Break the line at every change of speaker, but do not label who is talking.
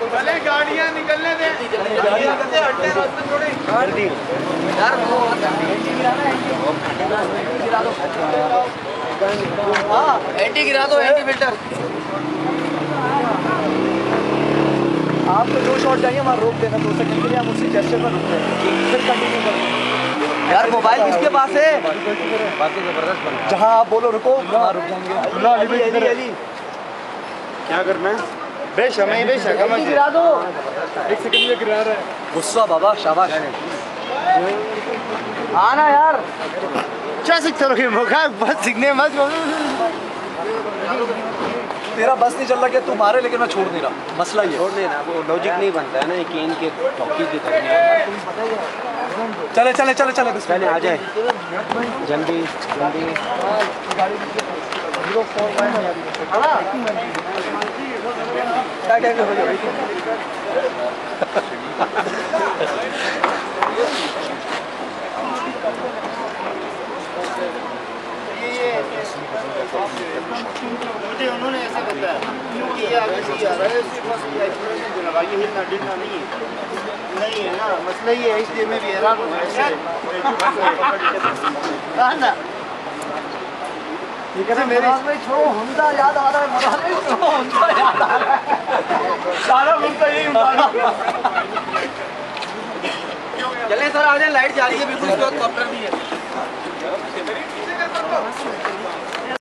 पहले गाड़ियां निकलने दे, गाड़ियां कैसे हटने रास्ते थोड़े यार गिरा दो, हाँ एंटी गिरा दो, एंटी फिल्टर। आपको जो शॉट चाहिए वहाँ रोक देना 2 सेकंड के लिए, हम उसी जेस्चर पर रुकते हैं, फिर कंटिन्यू करेंगे। यार मोबाइल किसके पास है? बाकी जबरदस्त बना, जहाँ आप बोलो रुको वहाँ रुक जाएंगे। क्या करना है? बेशक गिरा दो, 1 सेकंड में गिरा रहा है। गुस्सा बाबा, शाबाश। आना यार, क्या सीखते रहोगे? मौका बस सीखने मत। तेरा बस नहीं चल रहा क्या? तू मारे लेकिन मैं छोड़ नहीं रहा, मसला ये छोड़ देना, वो लॉजिक नहीं बनता है ना कि इनके टॉकीज की तरह। चले चले चले चले पहले आ जाए, जल्दी जल्दी। क्या क्या हो जाए? मुझे उन्होंने ऐसा बताया कि ये आगे से आ रहा है, बस ये एक्सप्रेशन दिलवा, ये हिलना डुलना नहीं है ना, मसला ये है, इसलिए मैं भी हैरान हूँ। मेरे इसमें छोड़ो, हुंडा याद आ रहा है, हुंडा याद आ रहा है, सारा हुंडा यही उठाना। चले सर आ जाए, लाइट जा रही है बिल्कुल, कॉप्टर भी है।